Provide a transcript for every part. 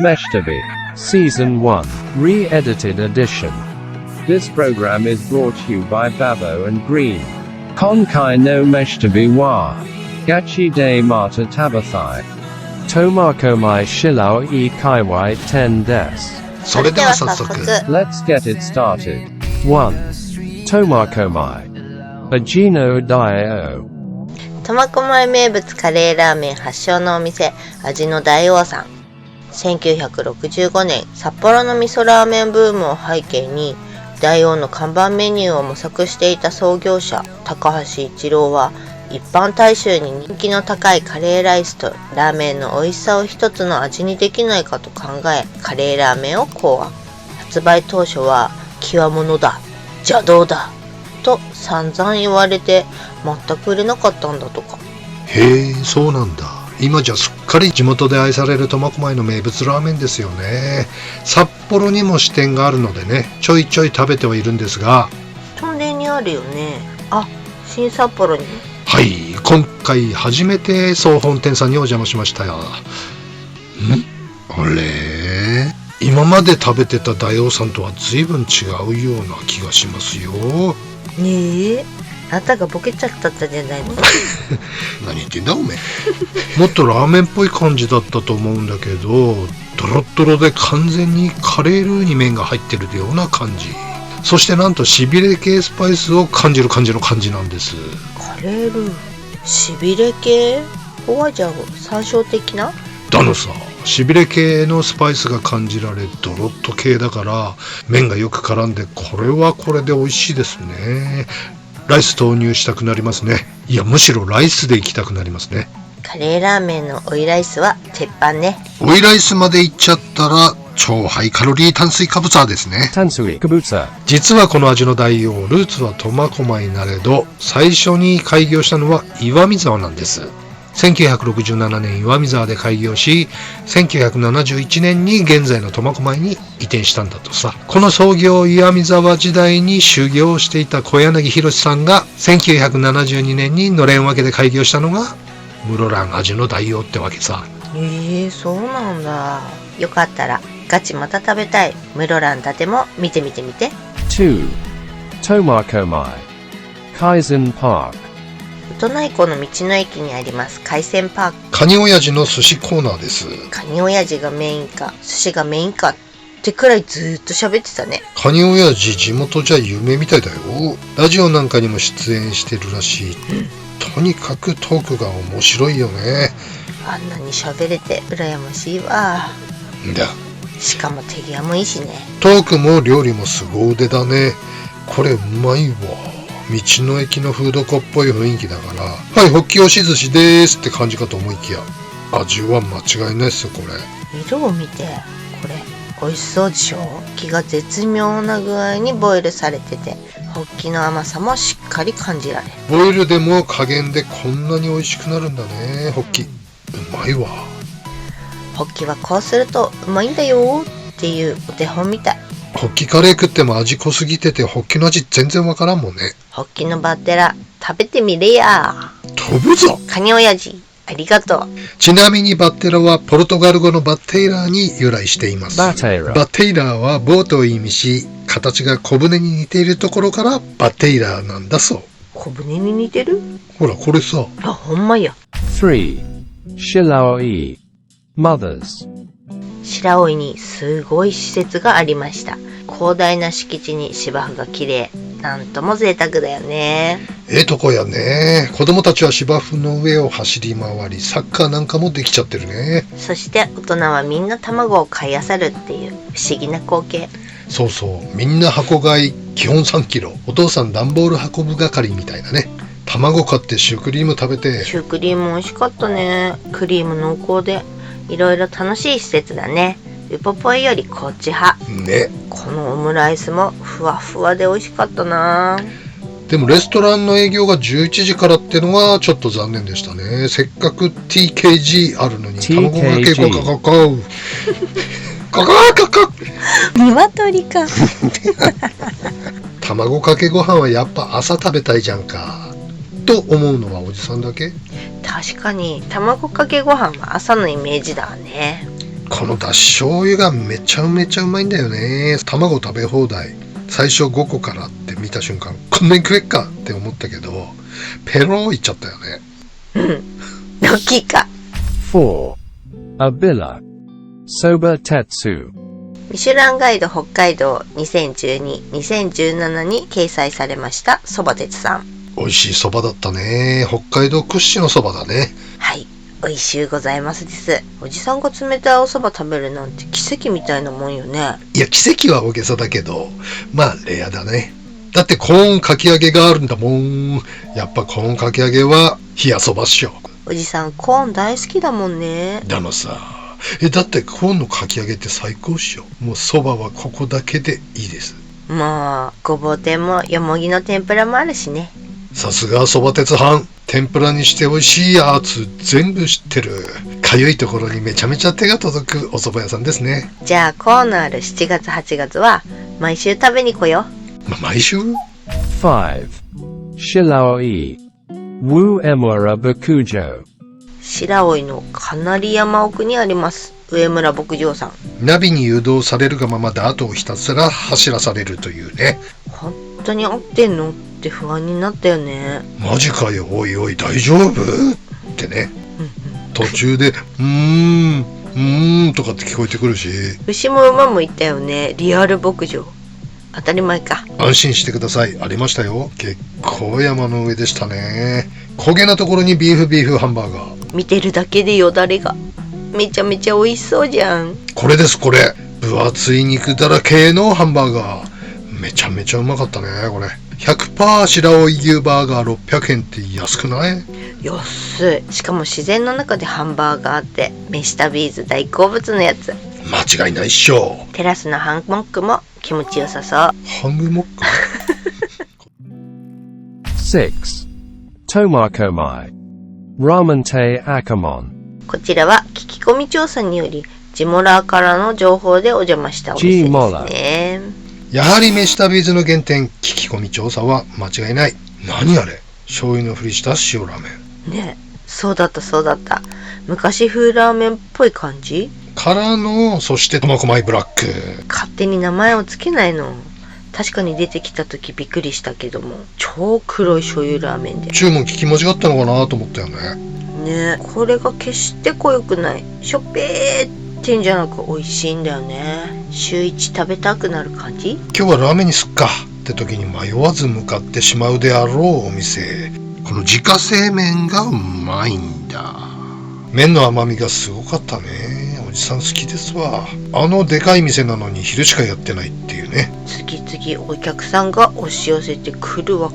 Meshtabi, Season 1, Re-edited Edition. This program is brought to you by Babo and Green. Konkai no Meshtabi wa Gachi de Mata Tabathai. Tomakomai Shilao e Kaiwai 10 des. それでは早速 Let's get it started. 1. Tomakomai. Ajino Daio. 苫小牧名物カレーラーメン発祥のお店、味の大王さん。1965年、札幌の味噌ラーメンブームを背景に、大王の看板メニューを模索していた創業者、高橋一郎は、一般大衆に人気の高いカレーライスとラーメンの美味しさを一つの味にできないかと考え、カレーラーメンを考案。発売当初は、極物だ、邪道だ、と散々言われて全く売れなかったんだとか。へえ、そうなんだ。今じゃすっかり地元で愛される苫小牧の名物ラーメンですよね。札幌にも支店があるのでね、ちょいちょい食べてはいるんですが、トンデにあるよね。あ、新札幌にも。はい、今回初めて総本店さんにお邪魔しましたよ。あれ、今まで食べてた大王さんとは随分違うような気がしますよ。ねえ、あなたがボケちゃったんじゃないの？何言ってんだおめえ。もっとラーメンっぽい感じだったと思うんだけど、ドロッドロで完全にカレールーに麺が入ってるような感じ。そしてなんとしびれ系スパイスを感じる感じの感じなんです。カレールー、しびれ系？ホワジャオ、山椒的な？だのさ、しびれ系のスパイスが感じられ、ドロッと系だから麺がよく絡んで、これはこれで美味しいですね。ライス投入したくなりますね。いや、むしろライスでいきたくなりますね。カレーラーメンの追いライスは鉄板ね。追いライスまでいっちゃったら超ハイカロリー炭水化物ですね。Tansui Kabuta. 実はこの味の大王、ルーツは苫小牧なれど、最初に開業したのは岩見沢なんです。1967年岩見沢で開業し、1971年に現在の苫小牧に移転したんだとさ。この創業岩見沢時代に修行をしていた小柳博さんが1972年にのれん分けで開業したのが室蘭味の大王ってわけさ。そうなんだ。よかったらガチまた食べたい室蘭伊達も見てみてみて。 2. Tomakomai. Kaizen Park. ウトナイ湖の道の駅にあります海鮮パーク。カニ親父の寿司コーナーです。カニ親父がメインか寿司がメインかってくらいずーっと喋ってたね。カニ親父地元じゃ有名みたいだよ。ラジオなんかにも出演してるらしい。とにかくトークが面白いよね。あんなに喋れて羨ましいわ。んだ。しかも手際もいいしね。トークも料理も凄腕だね。これうまいわ。道の駅のフードコっぽい雰囲気だから、はい、ホッキ押し寿司でーすって感じかと思いきや、味は間違いないっすよ、これ。色を見て、これ美味しそうでしょ。気が絶妙な具合にボイルされてて、ホッキの甘さもしっかり感じられる。ボイルでも加減でこんなに美味しくなるんだね、ホッキ。うまいわ。ホッキはこうするとうまいんだよっていうお手本みたい。ホッキカレー食っても味濃すぎててホッキの味全然わからんもんね。ホッキのバッテラ食べてみれや。飛ぶぞ。カニ親父ありがとう。ちなみにバッテラはポルトガル語のバッテイラーに由来しています。バッテイラー。バッテイラーはボートを意味し、形が小舟に似ているところからバッテイラーなんだそう。小舟に似てる？ほらこれさ。あ、ほんまや。 3. Shilaoi. Mothers. 白老にすごい施設がありました。広大な敷地に芝生が綺麗。なんとも贅沢だよね。ええとこやね。子供たちは芝生の上を走り回り、サッカーなんかもできちゃってるね。そして大人はみんな卵を買い漁るっていう不思議な光景。そうそう、みんな箱買い、基本3キロ。お父さん段ボール運ぶ係みたいなね。卵買ってシュークリーム食べて。シュークリーム美味しかったね。クリーム濃厚でいろいろ楽しい施設だね。ウポポイよりこっち派ね。このオムライスもふわふわで美味しかったな。でもレストランの営業が11時からってのはちょっと残念でしたね。せっかく TKG あるのに卵かけごかかかうかかかか鶏か卵かけご飯はやっぱ朝食べたいじゃんかと思うのはおじさんだけ。確かに卵かけご飯は朝のイメージだわね。このだし醤油がめちゃめちゃうまいんだよね。卵食べ放題。最初5個からって見た瞬間、こんなに食えっかって思ったけど、ペローいっちゃったよね。大きいか。4. Abila Soba Tetsu. ミシュランガイド北海道2012、2017に掲載されましたそば鉄さん。美味しいそばだったね。北海道屈指のそばだね。はい、美味しゅうございますです。おじさんが冷たいおそば食べるなんて奇跡みたいなもんよね。いや、奇跡は大げさだけど、まあレアだね。だってコーンかき揚げがあるんだもん。やっぱコーンかき揚げは冷やそばっしょ。おじさんコーン大好きだもんね。だのさ、だってコーンのかき揚げって最高っしょ。もうそばはここだけでいいです。もうごぼう天もよもぎの天ぷらもあるしね。さすがそば鉄飯。天ぷらにして美味しいやつ全部知ってる。かゆいところにめちゃめちゃ手が届くお蕎麦屋さんですね。じゃあコーンのある7月8月は毎週食べに来よ。毎週。 5. Shilaoi Wu Emura Bakujo. 白老のかなり山奥にあります上村牧場さん。ナビに誘導されるがままで後をひたすら走らされるというね。本当に合ってんのって不安になったよね。マジかよ、おいおい大丈夫ってね。途中でとかって聞こえてくるし。牛も馬もいたよね。リアル牧場。当たり前か。安心してください。ありましたよ。結構山の上でしたね。焦げなところにビーフハンバーガー。見てるだけでよだれが。めちゃめちゃ美味しそうじゃん。これです、これ。分厚い肉だらけのハンバーガー。めちゃめちゃうまかったね、これ。100% 白老牛バーガー600円って安くない？安い。しかも自然の中でハンバーガーって飯タビーズ大好物のやつ。間違いないっしょ。テラスのハンモックも気持ちよさそう。ハングモック6. Tomakomai Ramen Te Akamon. こちらは聞き込み調査によりジモラーからの情報でお邪魔したお店ですね。やはり飯タビーズの原点、聞き込み調査は間違いない。何あれ、醤油のふりした塩ラーメンね。そうだったそうだった。昔風ラーメンっぽい感じからの、そして苫小牧ブラック。勝手に名前をつけないの。確かに出てきた時びっくりしたけども、超黒い醤油ラーメンで注文聞き間違ったのかなと思ったよね。ね。これが決して濃ゆくない、しょっぺーってんじゃなく美味しいんだよね。週一食べたくなる感じ。今日はラーメンにすっかって時に迷わず向かってしまうであろうお店。この自家製麺がうまいんだ。麺の甘みがすごかったね。おじさん好きですわ。あのでかい店なのに昼しかやってないっていうね。次々お客さんが押し寄せてくるわ。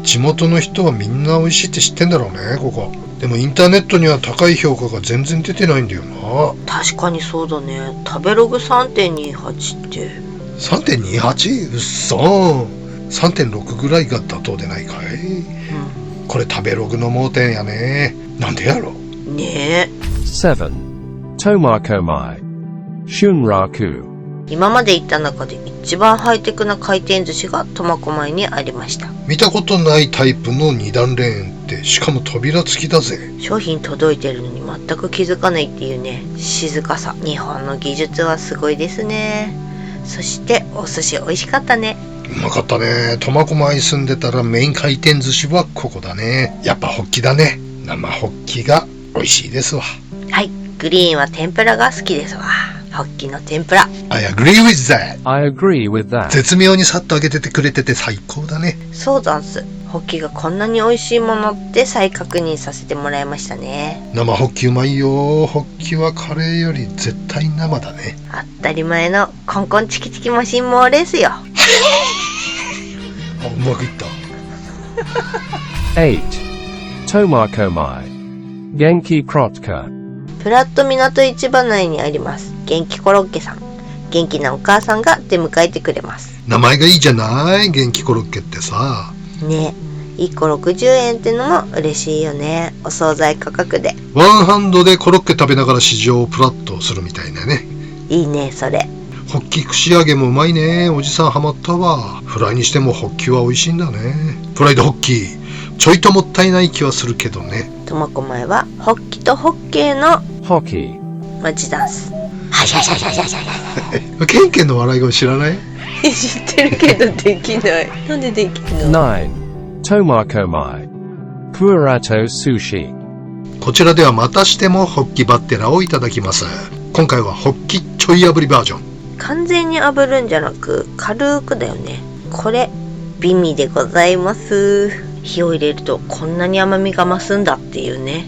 地元の人はみんな美味しいって知ってんだろうね、ここ。でもインターネットには高い評価が全然出てないんだよな。確かにそうだね。食べログ 3.28 って 3.28？ うっそー。3.6 ぐらいが妥当でないかい？これ食べログの盲点やね。なんでやろねえ。7. Tomakomai Shunraku. 今まで行った中で一番ハイテクな回転寿司が苫小牧にありました。見たことないタイプの2段レーンって、しかも扉付きだぜ。商品届いてるのに全く気づかないっていうね、静かさ。日本の技術はすごいですね。そしてお寿司美味しかったね。うまかったね。苫小牧住んでたらメイン回転寿司はここだね。やっぱホッキだね。生ホッキが美味しいですわ。はい、グリーンは天ぷらが好きですわ。ホッキの天ぷら。I agree with that. I agree with that. 絶妙にさっと揚げててくれてて最高だね。そうだんす。ホッキがこんなに美味しいものって再確認させてもらいましたね。生ホッキうまいよ。ホッキはカレーより絶対生だね。当たり前のコンコンチキチキマシンモーレースよ。あ、うまくいった。8. Tomakomai Genki Krotka. プラット港市場内にあります元気コロッケさん。元気なお母さんが出迎えてくれます。名前がいいじゃない、元気コロッケってさ。ね、1個60円ってのも嬉しいよね。お惣菜価格でワンハンドでコロッケ食べながら市場をプラッとするみたいなね。いいねそれ。ホッキ串揚げもうまいね。おじさんハマったわ。フライにしてもホッキは美味しいんだね。フライドホッキちょいともったいない気はするけどね。苫小牧はホッキとホッケーの Hockey. マジダンス。はしゃしゃしゃしゃしゃ。ケンケンの笑い声知らない？知ってるけどできない。なんでできんの？ 9. Tomakomai. Purato sushi. こちらではまたしてもホッキバッテラをいただきます。今回はホッキちょい炙りバージョン。完全に炙るんじゃなく軽くだよね。これ美味でございます。火を入れるとこんなに甘みが増すんだっていうね。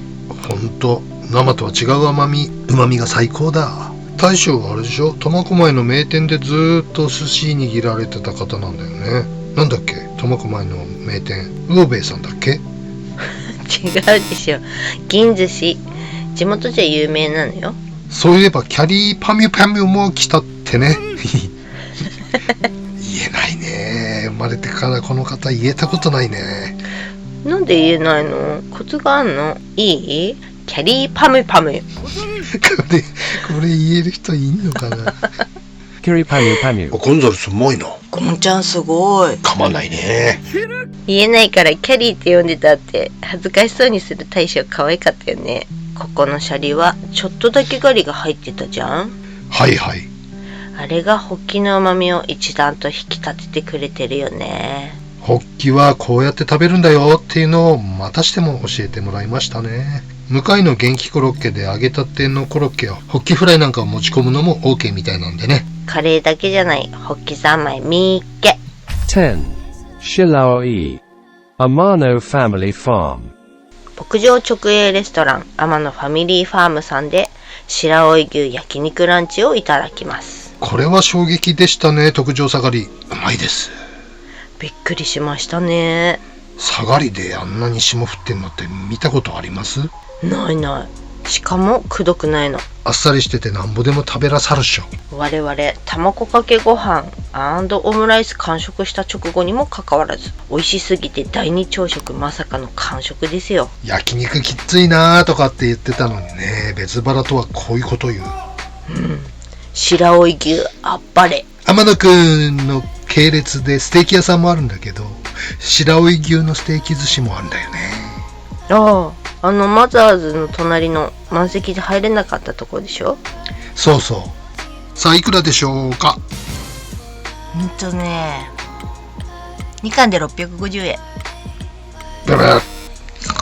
ほんと生とは違う甘み、旨みが最高だ。大将はあれでしょ、苫小牧の名店でずーっと寿司握られてた方なんだよね。なんだっけ、苫小牧の名店、魚兵衛さんだっけ？違うでしょ、銀寿司。地元じゃ有名なのよ。そういえばキャリーパミュパミュも来たってね。言えないね、生まれてからこの方言えたことないね。なんで言えないの？コツがあんの？いい？キャリーパムパム。これ言える人いんのかな。Kiripamu-pamu. ゴンザレスうまいな。ゴンちゃんすごい。噛まないね。言えないからキャリーって呼んでたって恥ずかしそうにする大将可愛かったよね。ここのシャリはちょっとだけガリが入ってたじゃん。はいはい。あれがホッキの旨味を一段と引き立ててくれてるよね。ホッキはこうやって食べるんだよっていうのをまたしても教えてもらいましたね。向かいの元気コロッケで揚げたてのコロッケをホッキフライなんかを持ち込むのも OK みたいなんでね。カレーだけじゃないホッキ三昧みっけ。 10. Shilaoi. Amano Family Farm. 牧場直営レストランアマノファミリーファームさんで白老牛焼肉ランチをいただきます。これは衝撃でしたね。特上下がりうまいです。びっくりしましたね。下がりであんなに霜降ってんのって見たことあります？ないない。しかもくどくないの。あっさりしててなんぼでも食べらさるっしょ。我々卵かけご飯&オムライス完食した直後にもかかわらず美味しすぎて第二朝食まさかの完食ですよ。焼肉きついなーとかって言ってたのにね、別腹とはこういうこと言う。白老牛あっぱれ。天野くんの系列でステーキ屋さんもあるんだけど、白老牛のステーキ寿司もあるんだよね。あのマザーズの隣の満席で入れなかったとこでしょ。そうそう。さあいくらでしょうか。ね2貫で650円。だから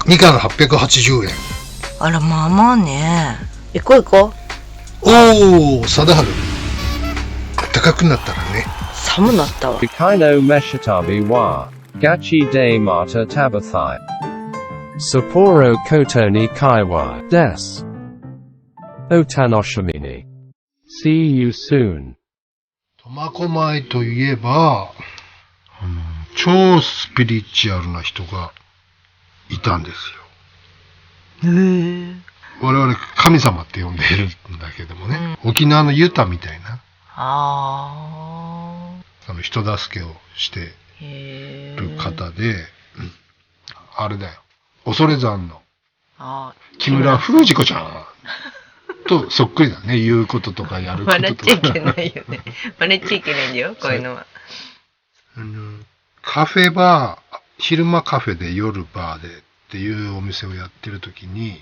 2貫880円。あらまあまあね。行こう行こう。おお、貞治。高くなったらね。寒なったわ。Kaino Meshitabi wa. Gachi de Mata Tabathai. Sapporo Kotoni Kaiwa. Des. Otanoshimini. See you soon. 苫小牧といえば、超スピリチュアルな人がいたんですよ。我々神様って呼んでいるんだけどもね、沖縄のユタみたいな人助けをしてる方で、あれだよ、恐山の木村封じ子ちゃんとそっくりだね。言うこととかやることとか。笑っちゃいけないよね。笑っちゃいけないんだよ、こういうのは。カフェバー、昼間カフェで夜バーでっていうお店をやってる時に、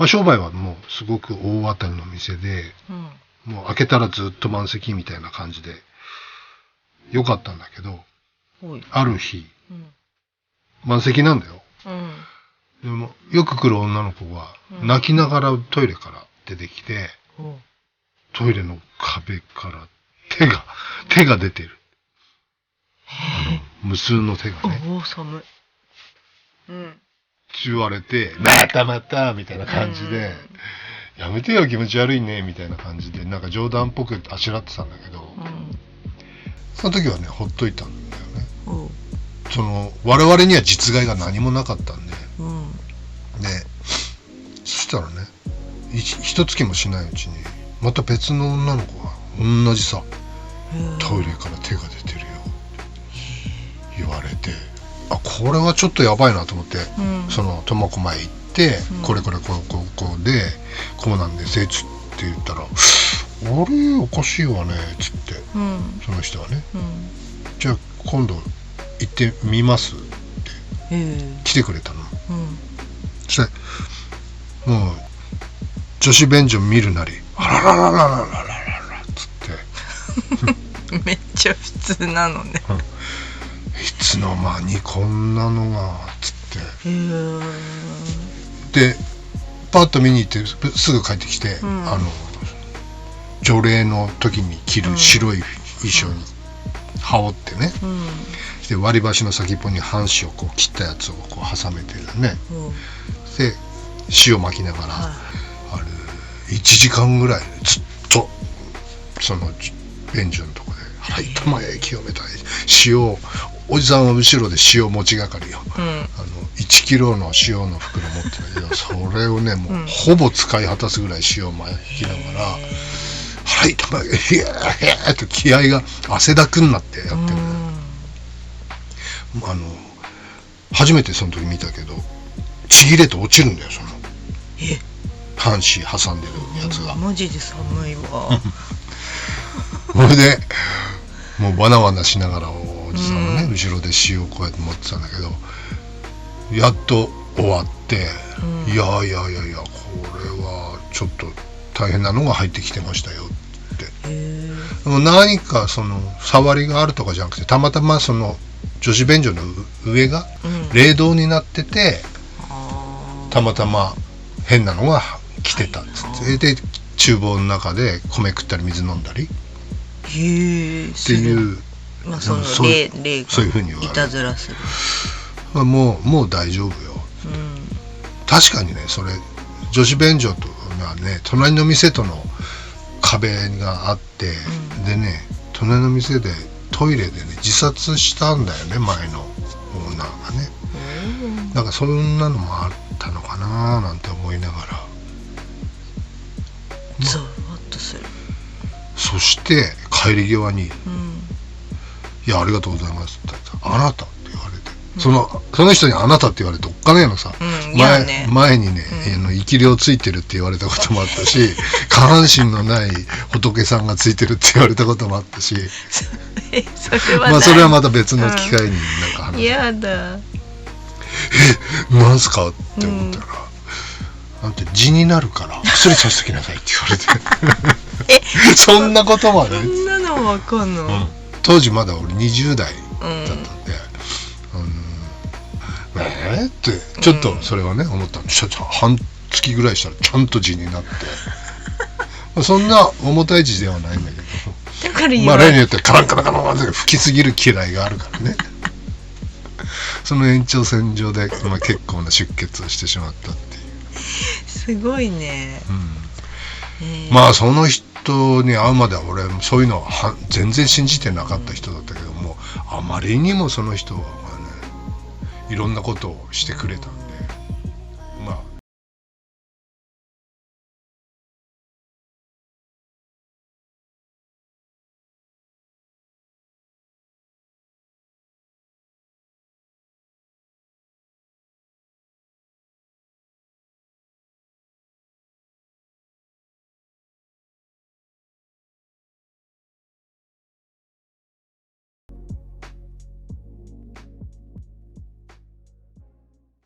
商売はもうすごく大当たりの店で、もう開けたらずっと満席みたいな感じでよかったんだけど、ある日、満席なんだよ。でもよく来る女の子が泣きながらトイレから出てきて、トイレの壁から手が出てる。無数の手がね。寒い。言われて、またみたいな感じで、やめてよ気持ち悪いねみたいな感じで、なんか冗談っぽくあしらってたんだけど、その時はねほっといたんだよね。我々には実害が何もなかったんで、そしたらね、一月もしないうちにまた別の女の子が同じさ、トイレから手が出てるよって言われて、これはちょっとやばいなと思って、その苫小牧行って、これこうでこうなんですって言ったら、あれおかしいわねっつって、その人はね、じゃあ今度行ってみますって来てくれたの。そしてもう女子便所見るなり、あららららららららつってめっちゃ普通なのね。いつの間にこんなのがつってでパッと見に行ってすぐ帰ってきて、除霊の時に着る白い衣装に羽織ってね、で割り箸の先っぽに半紙をこう切ったやつをこう挟めてね、で塩巻きながら、あれ1時間ぐらいずっとその便所のとこで「はい玉へ清めたい塩」おじさんは後ろで塩持ちがかりよ、1キロの塩の袋持ってるけどそれをねもうほぼ使い果たすぐらい塩巻きながら「はい玉へひゃーひゃー」と気合が汗だくになってやってる、初めてその時見たけどちぎれて落ちるんだよその半紙挟んでるやつが。マジで寒いわ。それでもうバナバナしながらおじさんがね、後ろで塩をこうやって持ってたんだけどやっと終わって、いやこれはちょっと大変なのが入ってきてましたよって。何かその触りがあるとかじゃなくてたまたまその女子便所の上が冷凍になってて、たまたま変なのが来てたんですって。で厨房の中で米食ったり水飲んだりっていう、そういうふうに言われる。いたずらする。もう大丈夫よ、確かにねそれ女子便所とはね隣の店との壁があって、でね隣の店でトイレでね自殺したんだよね前のオーナーがね、なんかそんなのもあったのかななんて思いながら、ゾワッとする。そして帰り際に「いやありがとうございます」って言ったら「あなた」って言われて、その人に「あなた」って言われておっかねえのさ、前にね、生き量ついてるって言われたこともあったし下半身のない仏さんがついてるって言われたこともあったしそれはまた別の機会になんか話して、やだなんすかって思ったら、なんて痔になるから薬させてきなさいって言われてそんなことまでそんなのわかんの、当時まだ俺20代だったんで、ってちょっとそれはね思ったんで、半月ぐらいしたらちゃんと痔になってそんな重たい痔ではないんだけど、だからまあ例によってカランカランカランって吹きすぎる嫌いがあるからねその延長線上で、結構な出血をしてしまったっていう。すごいね、まあその人に会うまでは俺そういうのは全然信じてなかった人だったけども、あまりにもその人がねいろんなことをしてくれたん